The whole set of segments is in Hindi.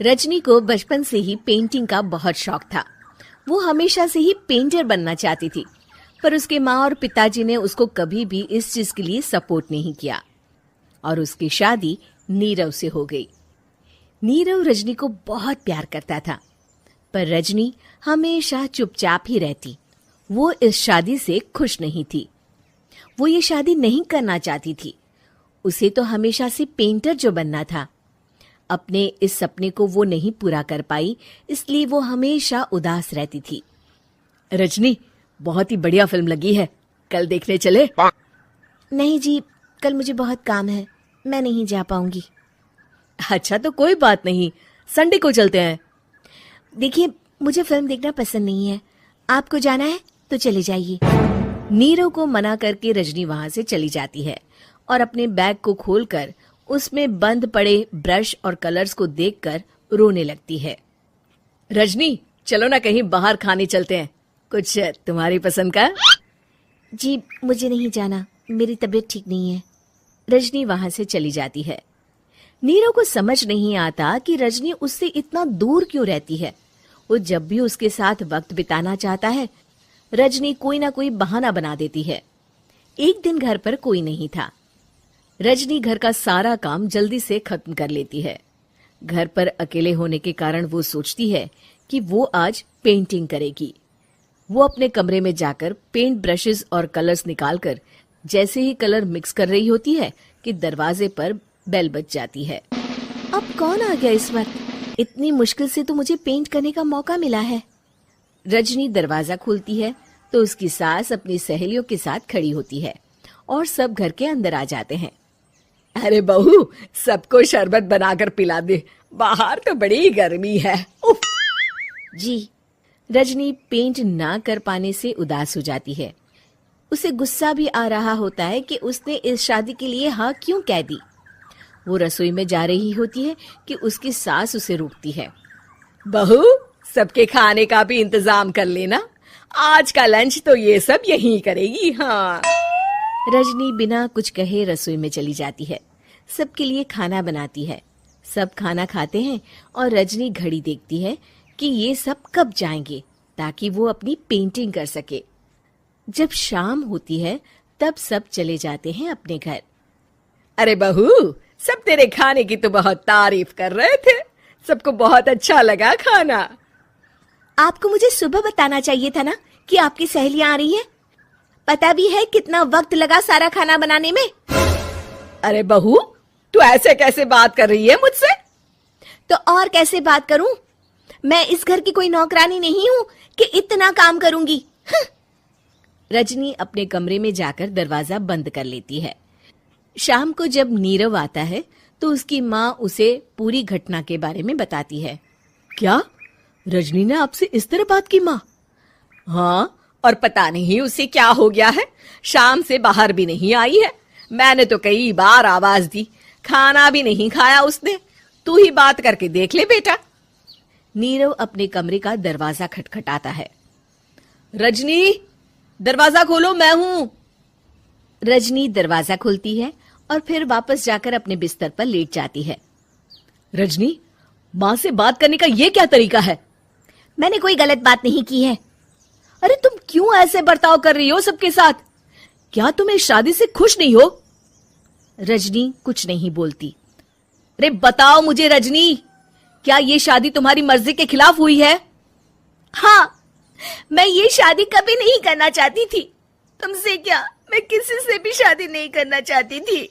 रजनी को बचपन से ही पेंटिंग का बहुत शौक था। वो हमेशा से ही पेंटर बनना चाहती थी, पर उसके माँ और पिताजी ने उसको कभी भी इस चीज के लिए सपोर्ट नहीं किया और उसकी शादी नीरव से हो गई। नीरव रजनी को बहुत प्यार करता था, पर रजनी हमेशा चुपचाप ही रहती। वो इस शादी से खुश नहीं थी। वो ये शादी नहीं करना चाहती थी। उसे तो हमेशा से पेंटर जो बनना था। अपने इस सपने को वो नहीं पूरा कर पाई, इसलिए वो हमेशा उदास रहती थी। रजनी, बहुत ही बढ़िया फिल्म लगी है, कल देखने चले? नहीं जी, कल मुझे बहुत काम है, मैं नहीं जा पाऊंगी। अच्छा तो कोई बात नहीं, संडे को चलते हैं। देखिए, मुझे फिल्म देखना पसंद नहीं है। आपको जाना है तो चले जाइए। नीरव को मना करके रजनी वहां से चली जाती है और अपने बैग को खोलकर उसमें बंद पड़े ब्रश और कलर्स को देखकर रोने लगती है। रजनी, चलो ना कहीं बाहर खाने चलते हैं, कुछ तुम्हारी पसंद का। जी, मुझे नहीं जाना, मेरी तबीयत ठीक नहीं है। रजनी वहां से चली जाती है। नीरव को समझ नहीं आता कि रजनी उससे इतना दूर क्यों रहती है। वो जब भी उसके साथ वक्त बिताना चाहता है, रजनी कोई ना कोई बहाना बना देती है। एक दिन घर पर कोई नहीं था। रजनी घर का सारा काम जल्दी से खत्म कर लेती है। घर पर अकेले होने के कारण वो सोचती है कि वो आज पेंटिंग करेगी। वो अपने कमरे में जाकर पेंट ब्रशेस और कलर्स निकालकर जैसे ही कलर मिक्स कर रही होती है कि दरवाजे पर बेल बज जाती है। अब कौन आ गया इस वक्त? इतनी मुश्किल से तो मुझे पेंट करने का मौका मिला है। रजनी दरवाजा खोलती है तो उसकी सास अपनी सहेलियों के साथ खड़ी होती है और सब घर के अंदर आ जाते हैं। अरे बहू, सबको शरबत बनाकर पिला दे, बाहर तो बड़ी गर्मी है। उफ। जी। रजनी पेंट ना कर पाने से उदास हो जाती है। उसे गुस्सा भी आ रहा होता है कि उसने इस शादी के लिए हाँ क्यों कह दी। वो रसोई में जा रही होती है कि उसकी सास उसे रोकती है। बहू, सबके खाने का भी इंतजाम कर लेना, आज का लंच तो ये सब यहीं करेगी। हाँ। रजनी बिना कुछ कहे रसोई में चली जाती है। सबके लिए खाना बनाती है। सब खाना खाते हैं और रजनी घड़ी देखती है कि ये सब कब जाएंगे ताकि वो अपनी पेंटिंग कर सके। जब शाम होती है तब सब चले जाते हैं अपने घर। अरे बहू, सब तेरे खाने की तो बहुत तारीफ कर रहे थे, सबको बहुत अच्छा लगा खाना। आपको मुझे सुबह बताना चाहिए था ना कि आपकी सहेलियां आ रही हैं। पता भी है कितना वक्त लगा सारा खाना बनाने में। अरे बहू, तू ऐसे कैसे बात कर रही है मुझसे? तो और कैसे बात करूं? मैं इस घर की कोई नौकरानी नहीं हूं कि इतना काम करूंगी। रजनी अपने कमरे में जाकर दरवाजा बंद कर लेती है। शाम को जब नीरव आता है तो उसकी माँ उसे पूरी घटना के बारे में बताती है। क्या रजनी ने आपसे इस तरह बात की माँ? हाँ, और पता नहीं उसे क्या हो गया है, शाम से बाहर भी नहीं आई है। मैंने तो कई बार आवाज दी, खाना भी नहीं खाया उसने। तू ही बात करके देख ले बेटा। नीरव अपने कमरे का दरवाजा खटखटाता है। रजनी, दरवाजा खोलो, मैं हूं। रजनी दरवाजा खोलती है और फिर वापस जाकर अपने बिस्तर पर लेट जाती है। रजनी, माँ से बात करने का ये क्या तरीका है? मैंने कोई गलत बात नहीं की है। अरे तुम क्यों ऐसे बर्ताव कर रही हो सबके साथ? क्या तुम इस शादी से खुश नहीं हो? रजनी कुछ नहीं बोलती। अरे बताओ मुझे रजनी, क्या ये शादी तुम्हारी मर्जी के खिलाफ हुई है? हाँ, मैं ये शादी कभी नहीं करना चाहती थी। तुमसे क्या, मैं किसी से भी शादी नहीं करना चाहती थी।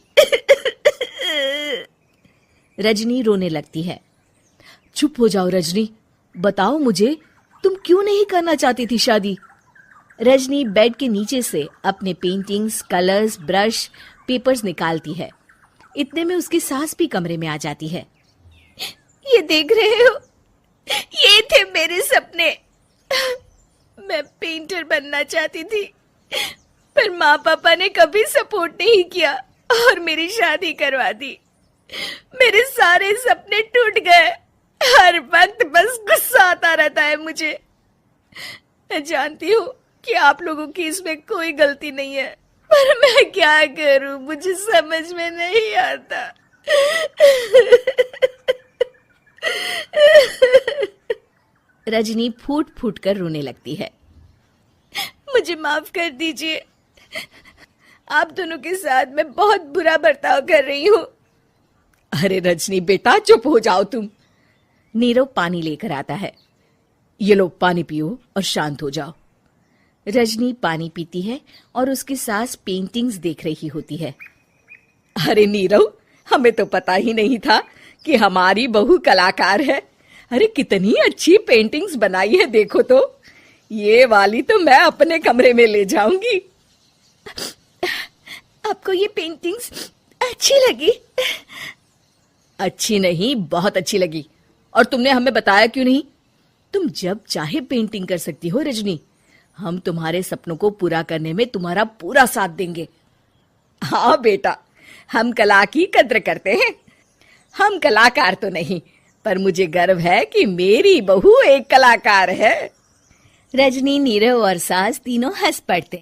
रजनी रोने लगती है। चुप हो जाओ रजनी, बताओ मुझे, तुम क्यों नहीं करना चाहती थी शादी? रजनी बेड के नीचे से अपने पेंटिंग्स, कलर्स, ब्रश, पेपर्स निकालती है। इतने में उसकी सास भी कमरे में आ जाती है। ये देख रहे हो, ये थे मेरे सपने। मैं पेंटर बनना चाहती थी, पर माँ पापा ने कभी सपोर्ट नहीं किया और मेरी शादी करवा दी। मेरे सारे सपने टूट गए। हर वक्त बस गुस्सा आता रहता है मुझे। मैं जानती हूँ कि आप लोगों की इसमें कोई गलती नहीं है, पर मैं क्या करूँ, मुझे समझ में नहीं आता। रजनी फूट फूट कर रोने लगती है। मुझे माफ कर दीजिए, आप दोनों के साथ मैं बहुत बुरा बर्ताव कर रही हूँ। अरे रजनी बेटा चुप हो जाओ तुम। नीरव पानी लेकर आता है। ये लो पानी पियो और शांत हो जाओ। रजनी पानी पीती है और उसकी सास पेंटिंग्स देख रही होती है। अरे नीरव, हमें तो पता ही नहीं था कि हमारी बहू कलाकार है। अरे कितनी अच्छी पेंटिंग्स बनाई है, देखो तो। ये वाली तो मैं अपने कमरे में ले जाऊंगी। आपको ये पेंटिंग्स अच्छी लगी? अच्छी नहीं, बहुत अच्छी लगी। और तुमने हमें बताया क्यों नहीं? तुम जब चाहे पेंटिंग कर सकती हो रजनी। हम तुम्हारे सपनों को पूरा करने में तुम्हारा पूरा साथ देंगे। हाँ बेटा, हम कला की कद्र करते हैं। हम कलाकार तो नहीं, पर मुझे गर्व है कि मेरी बहू एक कलाकार है। रजनी, नीरव और सास तीनों हंस पड़ते।